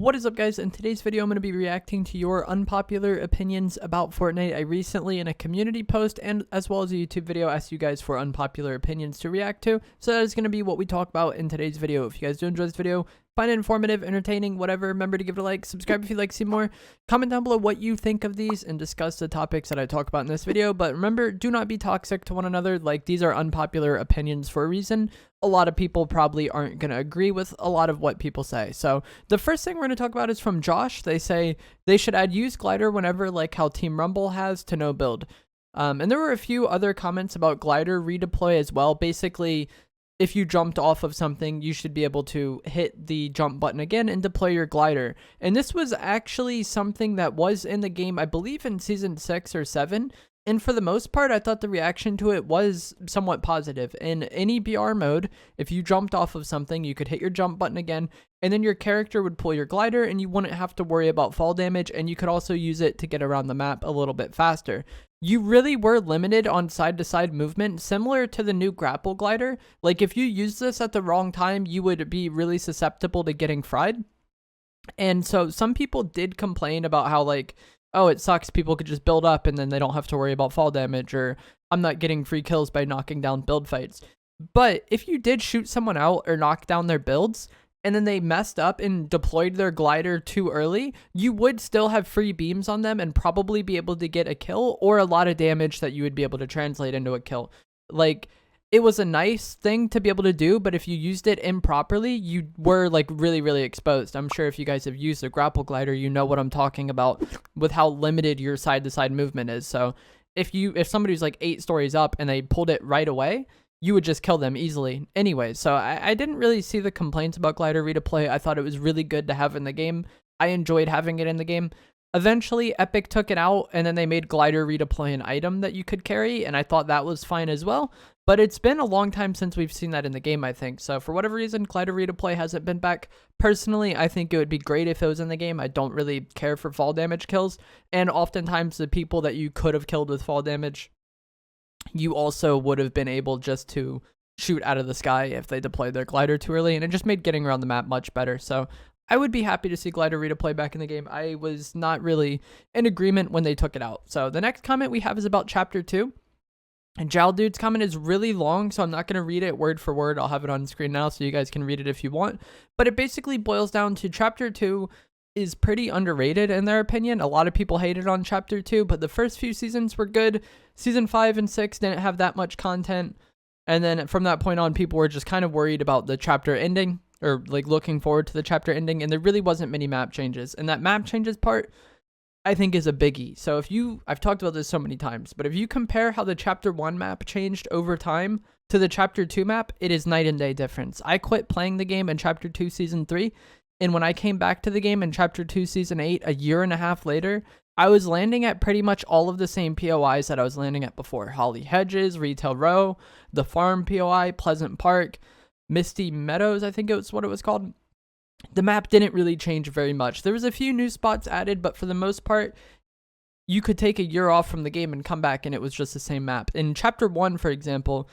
What is up, guys? In today's video, I'm going to be reacting to your unpopular opinions about Fortnite. I recently, in a community post and as well as a YouTube video, asked you guys for unpopular opinions to react to. So that is going to be what we talk about in today's video. If you guys do enjoy this video, find it informative, entertaining, whatever, remember to give it a like, subscribe if you'd like to see more, comment down below what you think of these, and discuss the topics that I talk about in this video. But remember, do not be toxic to one another. Like, these are unpopular opinions for a reason. A lot of people probably aren't going to agree with a lot of what people say. So the first thing we're going to talk about is from Josh. They say they should add use glider whenever, like how Team Rumble has, to no build. And there were a few other comments about glider redeploy as well. Basically, if you jumped off of something, you should be able to hit the jump button again and deploy your glider. And this was actually something that was in the game, I believe in season 6 or 7. And for the most part, I thought the reaction to it was somewhat positive. In any BR mode, if you jumped off of something, you could hit your jump button again, and then your character would pull your glider, and you wouldn't have to worry about fall damage, and you could also use it to get around the map a little bit faster. You really were limited on side-to-side movement, similar to the new grapple glider. Like, if you use this at the wrong time, you would be really susceptible to getting fried. And so some people did complain about how, like, oh, it sucks, people could just build up and then they don't have to worry about fall damage, or I'm not getting free kills by knocking down build fights. But if you did shoot someone out or knock down their builds, and then they messed up and deployed their glider too early, you would still have free beams on them and probably be able to get a kill or a lot of damage that you would be able to translate into a kill. Like, it was a nice thing to be able to do, but if you used it improperly, you were like really exposed. I'm sure if you guys have used a grapple glider, you know what I'm talking about with how limited your side-to-side movement is. So if somebody's like 8 stories up and they pulled it right away, you would just kill them easily anyway. So I didn't really see the complaints about glider redeploy. I thought it was really good to have in the game. I enjoyed having it in the game. Eventually, Epic took it out, and then they made glider redeploy an item that you could carry, and I thought that was fine as well. But it's been a long time since we've seen that in the game, I think. So for whatever reason, glider redeploy hasn't been back. Personally, I think it would be great if it was in the game. I don't really care for fall damage kills, and oftentimes the people that you could have killed with fall damage, you also would have been able just to shoot out of the sky if they deployed their glider too early, and it just made getting around the map much better. So I would be happy to see glider redeploy back in the game. I was not really in agreement when they took it out. So the next comment we have is about Chapter 2. And Dude's comment is really long, so I'm not going to read it word for word. I'll have it on screen now so you guys can read it if you want. But it basically boils down to Chapter 2 is pretty underrated in their opinion. A lot of people hated on Chapter 2, but the first few seasons were good. Season 5 and 6 didn't have that much content. And then from that point on, people were just kind of worried about the chapter ending, or like looking forward to the chapter ending, and there really wasn't many map changes. And that map changes part, I think, is a biggie. So I've talked about this so many times, but if you compare how the Chapter 1 map changed over time to the Chapter 2 map, it is night and day difference. I quit playing the game in Chapter 2 Season 3, and when I came back to the game in Chapter 2 Season 8, a year and a half later, I was landing at pretty much all of the same POIs that I was landing at before. Holly Hedges, Retail Row, the Farm POI, Pleasant Park, Misty Meadows, I think it was what it was called. The map didn't really change very much. There was a few new spots added, but for the most part, you could take a year off from the game and come back and it was just the same map. In Chapter 1, for example,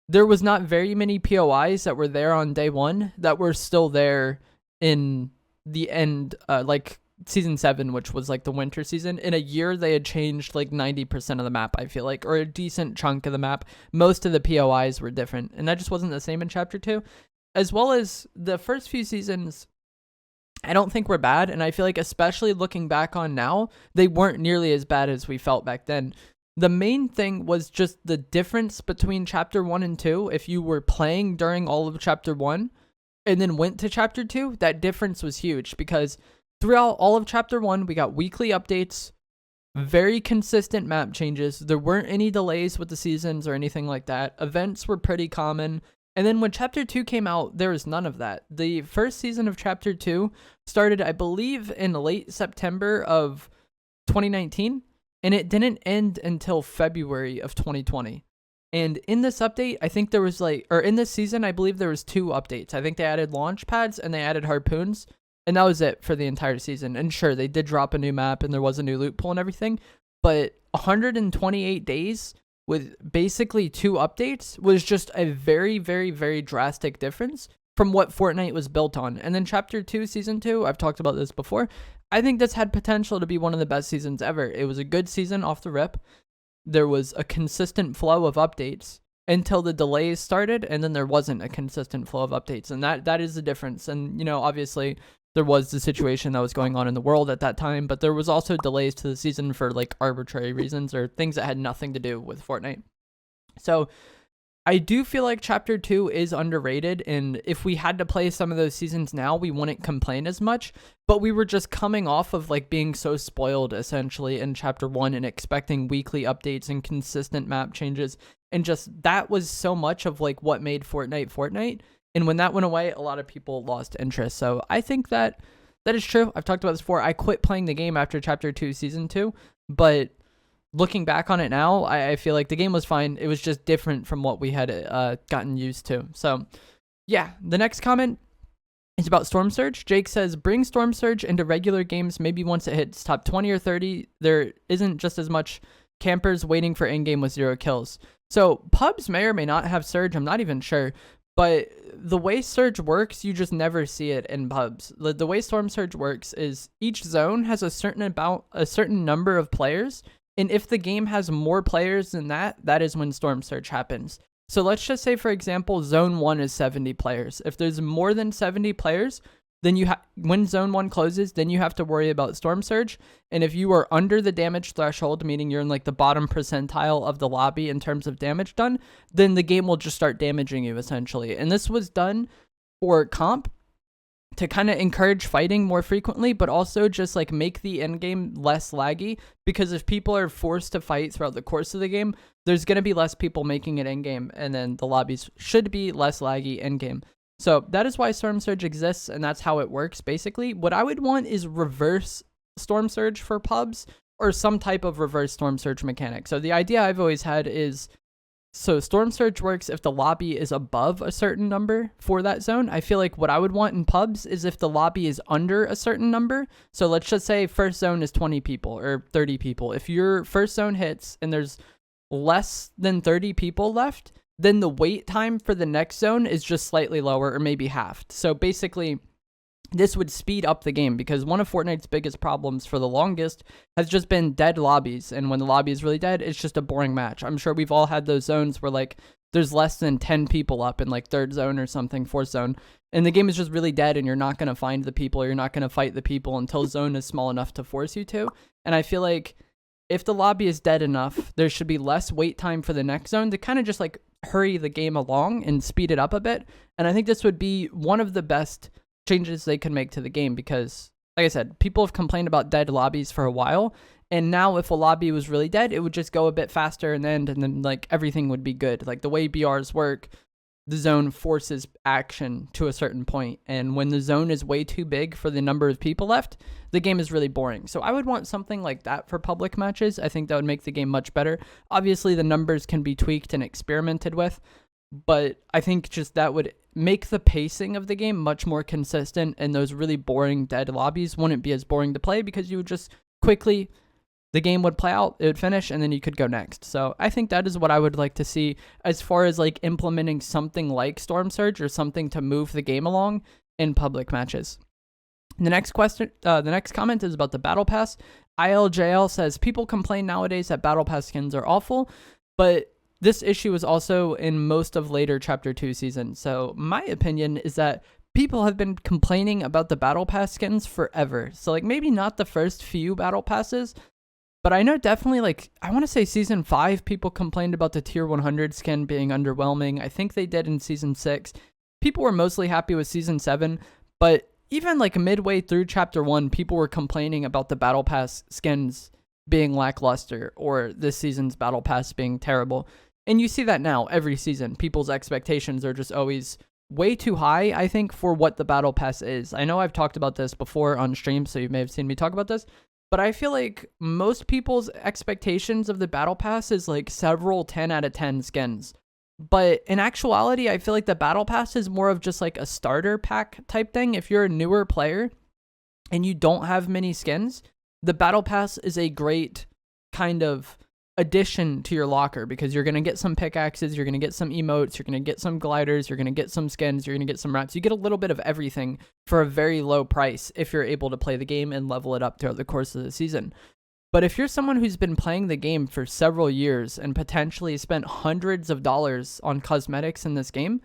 there was not very many POIs that were there on day 1 that were still there in the end, like Season 7, which was like the winter season. In a year, they had changed like 90% of the map, I feel like, or a decent chunk of the map. Most of the POIs were different, and that just wasn't the same in Chapter 2. As well as the first few seasons, I don't think were bad, and I feel like especially looking back on now, they weren't nearly as bad as we felt back then. The main thing was just the difference between Chapter 1 and 2. If you were playing during all of Chapter 1 and then went to Chapter 2, that difference was huge, because throughout all of Chapter 1, we got weekly updates, very consistent map changes. There weren't any delays with the seasons or anything like that. Events were pretty common. And then when Chapter 2 came out, there was none of that. The first season of Chapter 2 started, I believe, in late September of 2019, and it didn't end until February of 2020. And in this update, I think there was in this season, I believe there was 2 updates. I think they added launch pads and they added harpoons, and that was it for the entire season. And sure, they did drop a new map and there was a new loot pool and everything, but 128 days with basically 2 updates was just a very drastic difference from what Fortnite was built on. And then Chapter 2, Season 2, I've talked about this before. I think this had potential to be one of the best seasons ever. It was a good season off the rip. There was a consistent flow of updates until the delays started, and then there wasn't a consistent flow of updates. And that is the difference. And, you know, obviously there was the situation that was going on in the world at that time, but there was also delays to the season for like arbitrary reasons or things that had nothing to do with Fortnite. So I do feel like Chapter 2 is underrated, and if we had to play some of those seasons now, we wouldn't complain as much, but we were just coming off of like being so spoiled essentially in Chapter 1 and expecting weekly updates and consistent map changes, and just that was so much of like what made Fortnite. And when that went away, a lot of people lost interest. So I think that is true. I've talked about this before. I quit playing the game after Chapter 2, Season 2, but looking back on it now, I feel like the game was fine. It was just different from what we had gotten used to. So yeah, the next comment is about Storm Surge. Jake says, bring Storm Surge into regular games. Maybe once it hits top 20 or 30, there isn't just as much campers waiting for in-game with 0 kills. So pubs may or may not have Surge. I'm not even sure. But the way Surge works, you just never see it in pubs. The way Storm Surge works is each zone has a certain number of players, and if the game has more players than that, that is when Storm Surge happens. So let's just say, for example, Zone 1 is 70 players. If there's more than 70 players, then when Zone 1 closes, then you have to worry about Storm Surge. And if you are under the damage threshold, meaning you're in like the bottom percentile of the lobby in terms of damage done, then the game will just start damaging you essentially. And this was done for comp to kind of encourage fighting more frequently, but also just like make the end game less laggy, because if people are forced to fight throughout the course of the game, there's going to be less people making it end game, and then the lobbies should be less laggy end game. So that is why Storm Surge exists, and that's how it works basically. What I would want is reverse Storm Surge for pubs, or some type of reverse Storm Surge mechanic. So the idea I've always had is, so Storm Surge works if the lobby is above a certain number for that zone. I feel like what I would want in pubs is if the lobby is under a certain number. So let's just say first zone is 20 people or 30 people. If your first zone hits and there's less than 30 people left, then the wait time for the next zone is just slightly lower or maybe halved. So basically, this would speed up the game, because one of Fortnite's biggest problems for the longest has just been dead lobbies. And when the lobby is really dead, it's just a boring match. I'm sure we've all had those zones where like there's less than 10 people up in like third zone or something, fourth zone, and the game is just really dead, and you're not going to find the people, or you're not going to fight the people until zone is small enough to force you to. And I feel like if the lobby is dead enough, there should be less wait time for the next zone to kind of just like hurry the game along and speed it up a bit. And I think this would be one of the best changes they could make to the game, because like I said, people have complained about dead lobbies for a while, and now if a lobby was really dead, it would just go a bit faster and then like everything would be good. Like the way BRs work, the zone forces action to a certain point, and when the zone is way too big for the number of people left, the game is really boring. So I would want something like that for public matches. I think that would make the game much better. Obviously the numbers can be tweaked and experimented with, but I think just that would make the pacing of the game much more consistent, and those really boring dead lobbies wouldn't be as boring to play, because you would just quickly, the game would play out, it would finish, and then you could go next. So I think that is what I would like to see as far as like implementing something like Storm Surge, or something to move the game along in public matches. The next comment is about the Battle Pass. ILJL says, people complain nowadays that Battle Pass skins are awful, but this issue is also in most of later Chapter 2 seasons. So my opinion is that people have been complaining about the Battle Pass skins forever. So like maybe not the first few Battle Passes, but I know definitely like, I want to say Season 5, people complained about the Tier 100 skin being underwhelming. I think they did in Season 6. People were mostly happy with Season 7, but even like midway through Chapter 1, people were complaining about the Battle Pass skins being lackluster, or this season's Battle Pass being terrible. And you see that now every season. People's expectations are just always way too high, I think, for what the Battle Pass is. I know I've talked about this before on stream, so you may have seen me talk about this, but I feel like most people's expectations of the Battle Pass is like several 10 out of 10 skins. But in actuality, I feel like the Battle Pass is more of just like a starter pack type thing. If you're a newer player and you don't have many skins, the Battle Pass is a great kind of addition to your locker, because you're going to get some pickaxes, you're going to get some emotes, you're going to get some gliders, you're going to get some skins, you're going to get some wraps. You get a little bit of everything for a very low price if you're able to play the game and level it up throughout the course of the season. But if you're someone who's been playing the game for several years and potentially spent hundreds of dollars on cosmetics in this game,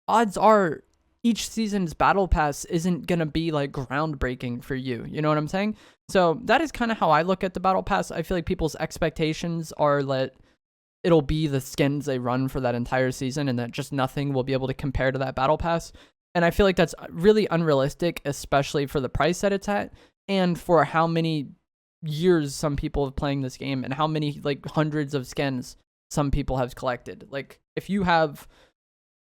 odds are each season's battle pass isn't going to be like groundbreaking for you. You know what I'm saying? So that is kind of how I look at the battle pass. I feel like people's expectations are that it'll be the skins they run for that entire season and that just nothing will be able to compare to that battle pass. And I feel like that's really unrealistic, especially for the price that it's at and for how many years some people have playing this game and how many like hundreds of skins some people have collected. Like if you have,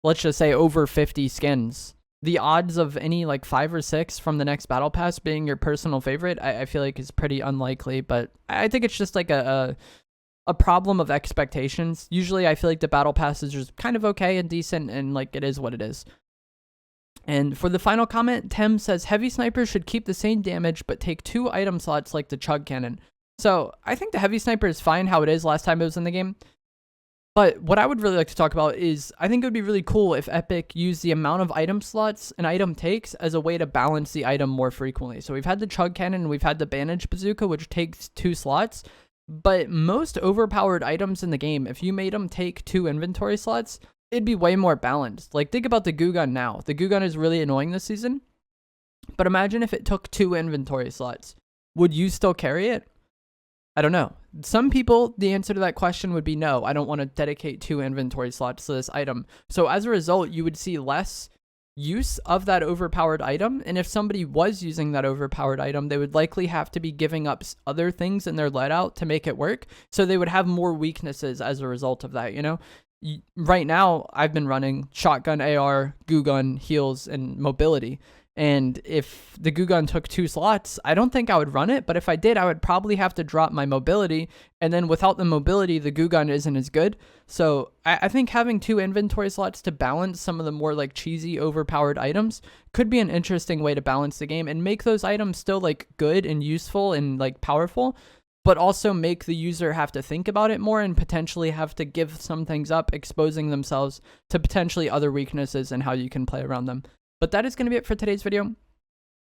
let's just say, over 50 skins, the odds of any like 5 or 6 from the next battle pass being your personal favorite, I feel like is pretty unlikely. But I think it's just like a problem of expectations. Usually I feel like the battle pass is just kind of okay and decent and like it is what it is. And for the final comment, Tim says, heavy snipers should keep the same damage but take 2 item slots like the chug cannon. So I think the heavy sniper is fine how it is last time it was in the game. But what I would really like to talk about is I think it would be really cool if Epic used the amount of item slots an item takes as a way to balance the item more frequently. So we've had the chug cannon and we've had the bandage bazooka, which takes 2 slots. But most overpowered items in the game, if you made them take 2 inventory slots, it'd be way more balanced. Like think about the goo gun now. The goo gun is really annoying this season. But imagine if it took 2 inventory slots. Would you still carry it? I don't know. Some people, the answer to that question would be no. I don't want to dedicate 2 inventory slots to this item. So as a result, you would see less use of that overpowered item. And if somebody was using that overpowered item, they would likely have to be giving up other things in their loadout to make it work. So they would have more weaknesses as a result of that, you know? Right now, I've been running shotgun, AR, goo gun, heals, and mobility. And if the goo gun took 2 slots, I don't think I would run it. But if I did, I would probably have to drop my mobility. And then without the mobility, the goo gun isn't as good. So I think having 2 inventory slots to balance some of the more like cheesy, overpowered items could be an interesting way to balance the game and make those items still like good and useful and like powerful, but also make the user have to think about it more and potentially have to give some things up, exposing themselves to potentially other weaknesses and how you can play around them. But that is going to be it for today's video.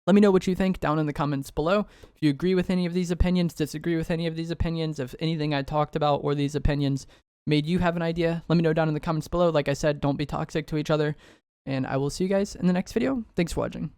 Let me know what you think down in the comments below. If you agree with any of these opinions, disagree with any of these opinions, if anything I talked about or these opinions made you have an idea, let me know down in the comments below. Like I said, don't be toxic to each other. And I will see you guys in the next video. Thanks for watching.